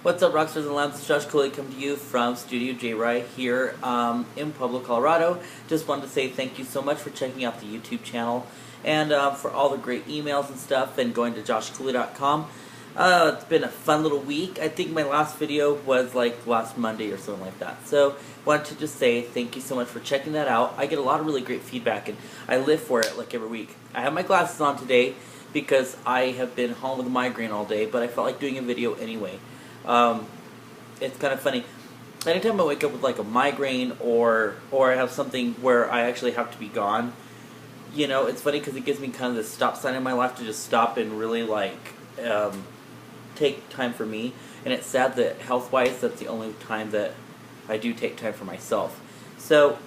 What's up, Rockstars and Lambs? It's Josh Cooley coming to you from Studio J. Rye here in Pueblo, Colorado. Just wanted to say thank you so much for checking out the YouTube channel and for all the great emails and stuff and going to joshcooley.com. It's been a fun little week. I think my last video was like last Monday or something like that. So wanted to just say thank you so much for checking that out. I get a lot of really great feedback and I live for it like every week. I have my glasses on today because I have been home with a migraine all day, but I felt like doing a video anyway. It's kind of funny. Anytime I wake up with like a migraine or I have something where I actually have to be gone, you know, it's funny because it gives me kind of this stop sign in my life to just stop and really like take time for me. And it's sad that health-wise, that's the only time that I do take time for myself. So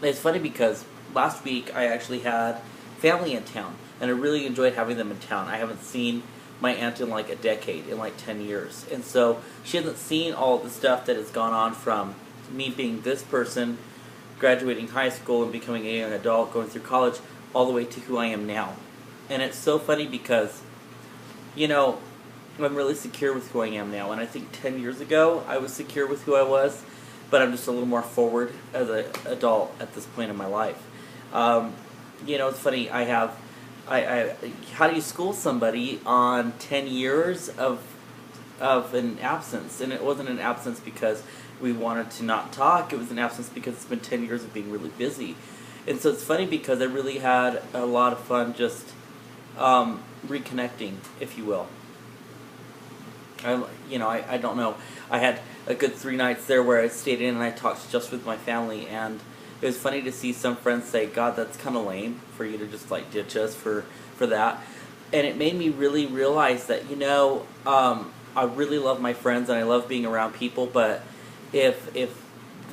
it's funny because last week I actually had family in town, and I really enjoyed having them in town. I haven't seen my aunt in like a decade, in like 10 years. And so she hasn't seen all of the stuff that has gone on from me being this person, graduating high school and becoming a young adult, going through college, all the way to who I am now. And it's so funny because, you know, I'm really secure with who I am now. And I think 10 years ago, I was secure with who I was, but I'm just a little more forward as an adult at this point in my life. You know, it's funny, how do you school somebody on 10 years of an absence? And it wasn't an absence because we wanted to not talk. It was an absence because it's been 10 years of being really busy. And so it's funny because I really had a lot of fun just reconnecting, if you will. I don't know. I had a good 3 nights there where I stayed in and I talked just with my family, and it was funny to see some friends say, God, that's kind of lame for you to just like ditch us for that. And it made me really realize that, you know, I really love my friends and I love being around people, but if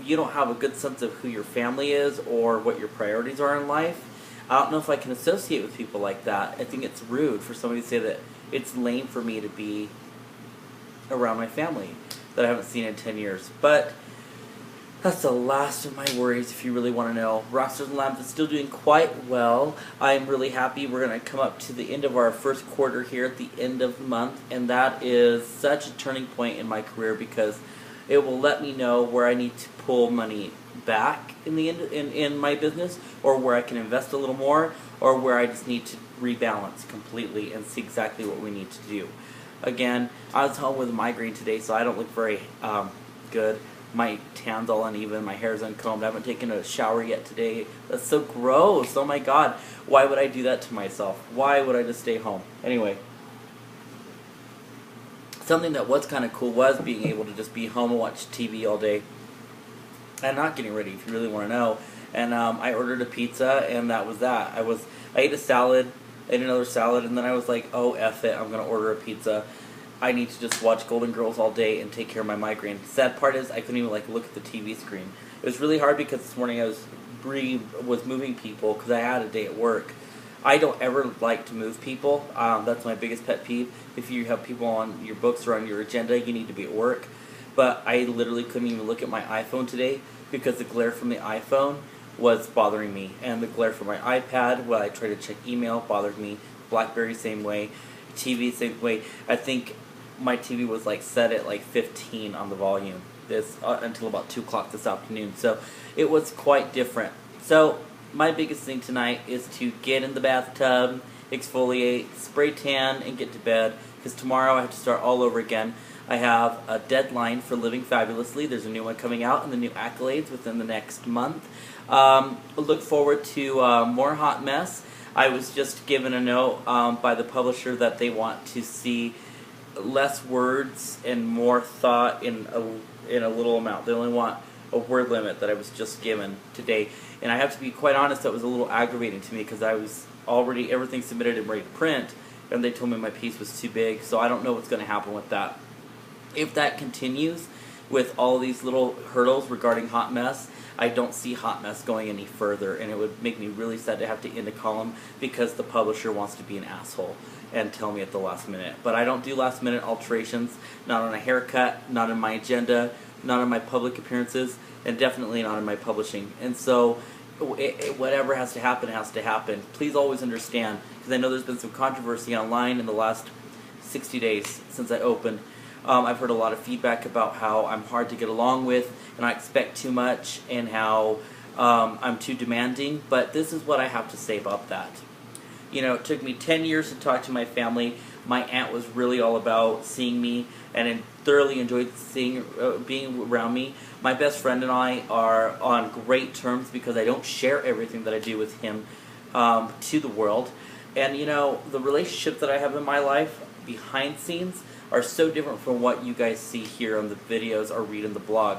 you don't have a good sense of who your family is or what your priorities are in life, I don't know if I can associate with people like that. I think it's rude for somebody to say that it's lame for me to be around my family that I haven't seen in 10 years. But that's the last of my worries, if you really want to know. Rockstars and Lambs is still doing quite well. I'm really happy. We're going to come up to the end of our first quarter here at the end of the month, and that is such a turning point in my career because it will let me know where I need to pull money back in my business, or where I can invest a little more, or where I just need to rebalance completely and see exactly what we need to do. Again, I was home with a migraine today, so I don't look very good. My tan's all uneven, my hair's uncombed, I haven't taken a shower yet today. That's so gross, oh my god. Why would I do that to myself? Why would I just stay home? Anyway, something that was kind of cool was being able to just be home and watch TV all day. And not getting ready, if you really want to know. And I ordered a pizza, and that was that. I ate a salad, ate another salad, and then I was like, oh, F it, I'm going to order a pizza. I need to just watch Golden Girls all day and take care of my migraine. The sad part is I couldn't even like look at the TV screen. It was really hard because this morning I was moving people because I had a day at work. I don't ever like to move people. That's my biggest pet peeve. If you have people on your books or on your agenda, you need to be at work. But I literally couldn't even look at my iPhone today because the glare from the iPhone was bothering me. And the glare from my iPad, while I try to check email, bothered me. BlackBerry, same way. TV, same way. I think my TV was like set at like 15 on the volume until about 2 o'clock this afternoon. So it was quite different. So my biggest thing tonight is to get in the bathtub, exfoliate, spray tan, and get to bed. Because tomorrow I have to start all over again. I have a deadline for Living Fabulously. There's a new one coming out and the new accolades within the next month. Look forward to more Hot Mess. I was just given a note by the publisher that they want to see less words and more thought in a little amount. They only want a word limit that I was just given today. And I have to be quite honest, that was a little aggravating to me because I was already everything submitted and ready to print, and they told me my piece was too big, so I don't know what's going to happen with that. If that continues with all these little hurdles regarding Hot Mess, I don't see Hot Mess going any further, and it would make me really sad to have to end a column because the publisher wants to be an asshole and tell me at the last minute. But I don't do last minute alterations, not on a haircut, not in my agenda, not in my public appearances, and definitely not in my publishing. And so whatever has to happen has to happen. Please always understand, because I know there's been some controversy online in the last 60 days since I opened. I've heard a lot of feedback about how I'm hard to get along with and I expect too much and how I'm too demanding, but this is what I have to say about that. You know, it took me 10 years to talk to my family. My aunt was really all about seeing me and thoroughly enjoyed being around me. My best friend and I are on great terms because I don't share everything that I do with him to the world. And you know, the relationships that I have in my life behind scenes are so different from what you guys see here on the videos or read in the blog.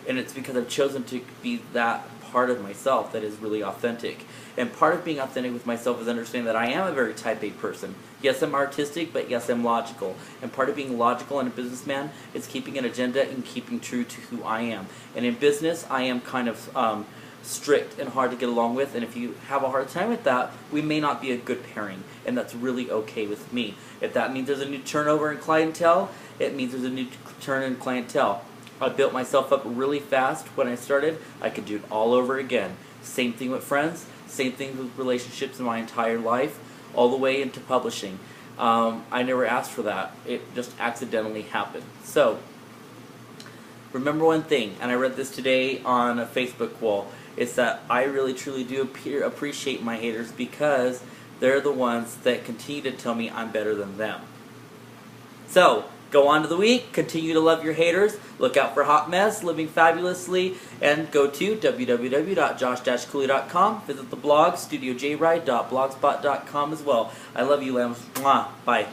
And it's because I've chosen to be that part of myself that is really authentic. And part of being authentic with myself is understanding that I am a very type A person. Yes, I'm artistic, but yes, I'm logical. And part of being logical and a businessman is keeping an agenda and keeping true to who I am. And in business, I am kind of strict and hard to get along with, and if you have a hard time with that, we may not be a good pairing, and that's really okay with me. If that means there's a new turnover in clientele, it means there's a new turn in clientele. I built myself up really fast when I started. I could do it all over again. Same thing with friends, same thing with relationships in my entire life, all the way into publishing. I never asked for that. It just accidentally happened. So, remember one thing, and I read this today on a Facebook wall, is that I really truly do appreciate my haters because they're the ones that continue to tell me I'm better than them. So, go on to the week, continue to love your haters, look out for Hot Mess, Living Fabulously, and go to www.josh-cooley.com, visit the blog, studiojride.blogspot.com as well. I love you, lambs. Mwah. Bye.